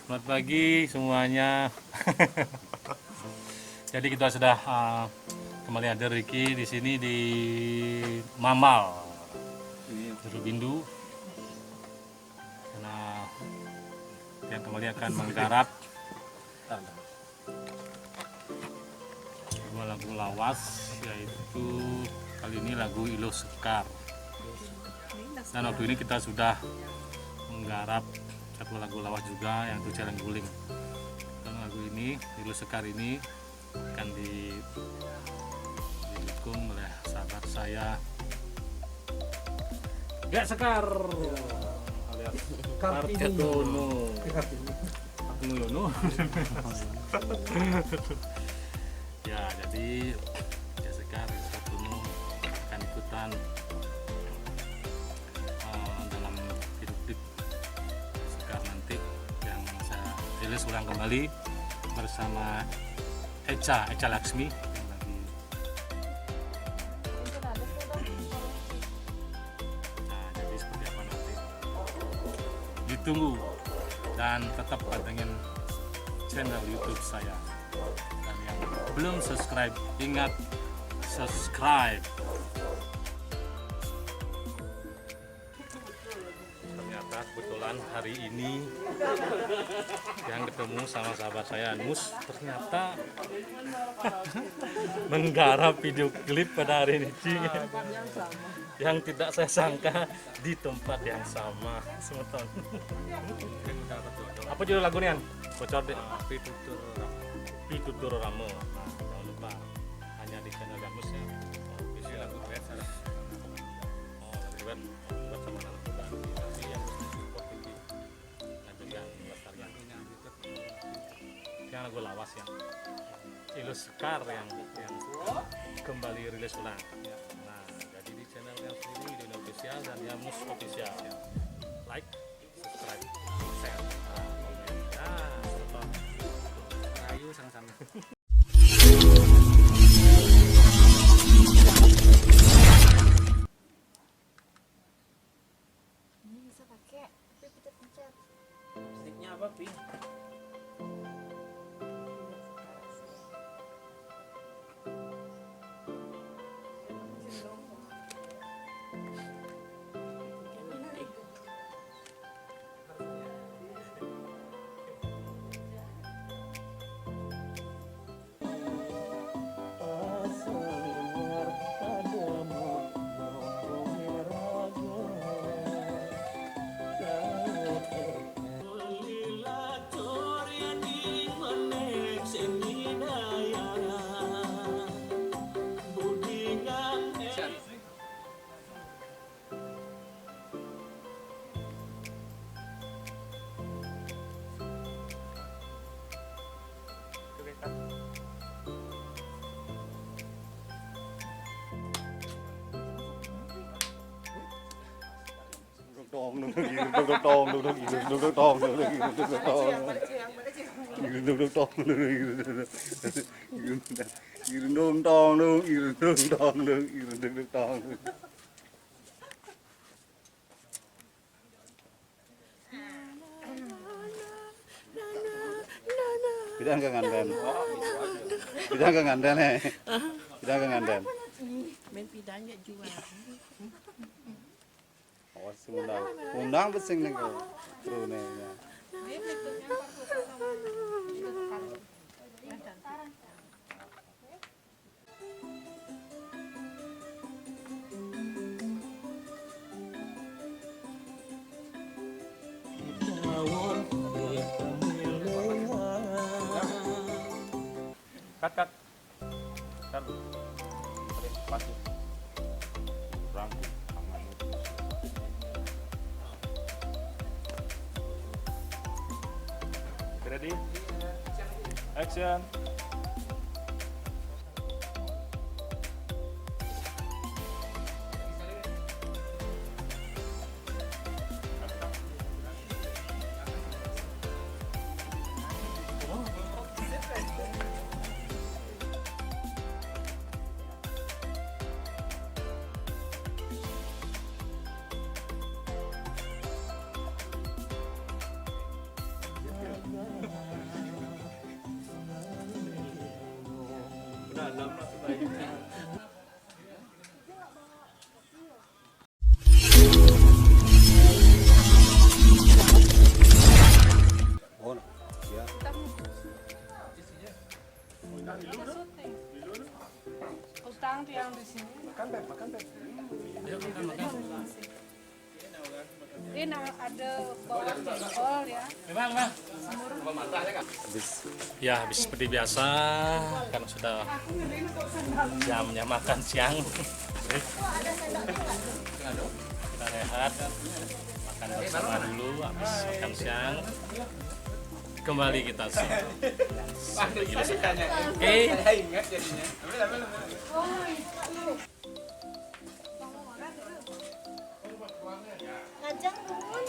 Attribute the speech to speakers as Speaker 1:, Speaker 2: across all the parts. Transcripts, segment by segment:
Speaker 1: Selamat pagi semuanya. Jadi kita sudah kembali hadir Riki di sini di Mamal, Juru Bindu. Karena yang kembali akan menggarap dua lagu lawas, yaitu kali ini lagu Ilo Sekar. Dan waktu ini kita sudah menggarap satu lagu lawas juga yang itu Jalan Guling. Dan lagu ini Ilo Sekar ini akan didukung oleh sahabat saya Gak Sekar alias Kartiono Yono. Ya, jadi Gak Sekar Kartiono akan ikutan dalam hidup Sekar nanti yang saya rilis ulang kembali bersama Echa Laksmi yang lagi. Nah, jadi seperti apa nanti ditunggu dan tetap pantengin channel YouTube saya. Dan yang belum subscribe, ingat subscribe. Ternyata kebetulan hari ini yang ketemu sama sahabat saya Anus ternyata menggarap video klip pada hari ini yang tidak saya sangka di tempat yang sama. Semeton. Apa judul lagunya? Bocor deh. Pitutur Ramo. Nah, jangan lupa hanya di channel Gamus ya. Visi lagu duet ada. Lagu duet buat sama anak muda. Nanti yang support ini dan juga pelestarian. Yang lagu lawas ya. Ilo Sekar yang kembali rilis ulang. Nah, jadi di channel yang sendiri di official dan Yamus official ya. Like, subscribe, share, komen. Nah, serta rayu sama-sama.
Speaker 2: Ini bisa pakai, tapi pencet-pencet.
Speaker 3: Sticknya apa, Pi?
Speaker 4: Bidang ke ngandan. Bidang ke ngandan Bidang ke ngandan.
Speaker 5: Main pidangnya jual.
Speaker 4: Oh, undang. Undang besing nih kau. Terune.
Speaker 1: Cut. Pasti. Rangkum. Ready? Action.
Speaker 4: Oh, ya.
Speaker 5: Utang tuh yang di sini. Ini ada bawang jengkol ya.
Speaker 1: Ya, habis seperti biasa kan sudah jamnya makan siang. Kita rehat, makan bersama dulu, habis makan siang kembali kita seperti biasa. Oke.
Speaker 2: Ngajang dulu.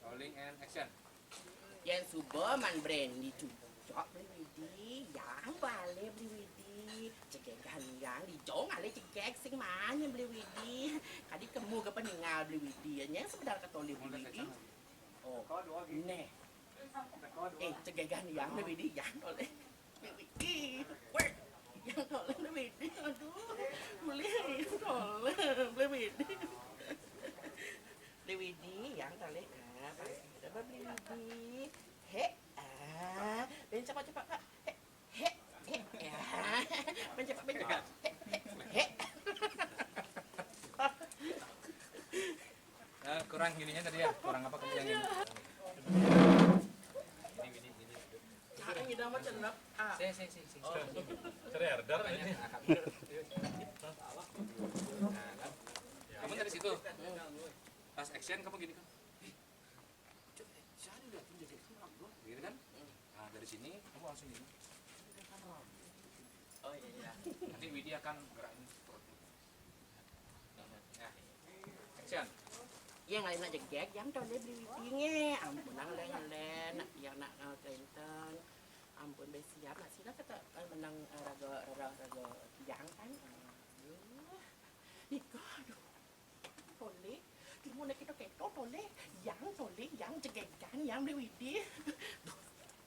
Speaker 3: Rolling and action.
Speaker 5: Yang suba man brandy cocok beli widi, yang balik beli widi, cegekan yang di jong ale cegek sing mana beli widi, kadi kemu ke peninggal beli widi, yang sebenarnya ketolih beli widi. Oh, ne, cegekan yang beli widi, yang oleh beli widi, yang oleh beli widi, aduh, beli beli widi, beli widi, yang oleh beli widi, ben cepat Pak, ya, ben cepat,
Speaker 3: Kurang gininya tadi ya, kurang apa kamu yang ini?
Speaker 5: Jangan kita mau cenap,
Speaker 3: Si.
Speaker 1: Tererder aja.
Speaker 3: Kamu dari situ. Pas action kamu gini kan? Gitu kan? Nah, dari sini kamu langsung gini.
Speaker 5: oh iya,
Speaker 3: Nanti Widi akan gerakin perutmu. Nah, action.
Speaker 5: yang lain aja gek, yang toleh beli widingnya, ampun nang len, yang nak kelenten, ampun besiap, nak sila kata menang raga yang kan, nikah, aduh, toleh, mau nak kita keto toleh, yang cegekan, yang beli widing,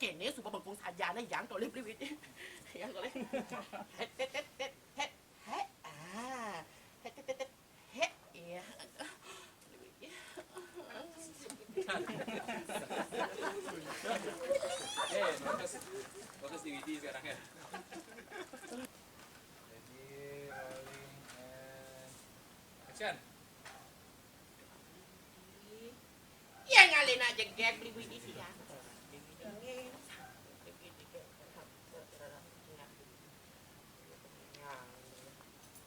Speaker 5: kene supaya bangkung saja na yang toleh beli widing, yang toleh, iya.
Speaker 3: Fokus di Widi sekarang ya. Jadi rolling and action.
Speaker 5: Yang ngalin aja gek beli widi sih ya.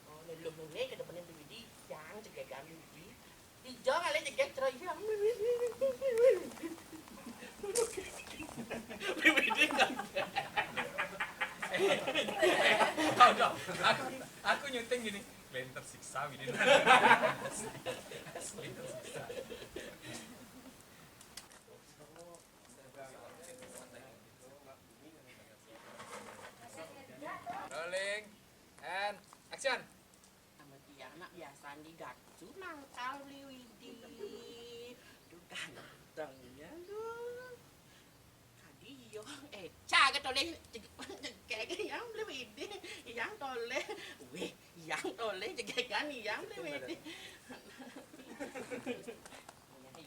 Speaker 5: Oh, belum nih ke depannya beli widi, yang cegek kami widi. Dijong ngalin cegek cerai yang beli widi kan.
Speaker 3: Aku nyuting gini. Lain tersiksa Widi. Rolling and action.
Speaker 5: Sama dia anak biasa digacu nangkal beli widi. Duh gantengnya lu. Kadio, caga toleh cegek yang beli widi, yang toleh, weh, yang toleh cegekan yang beli widi.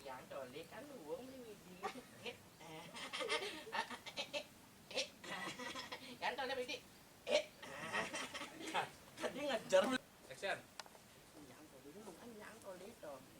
Speaker 5: Yang toleh kan uang beli widi. Kan to.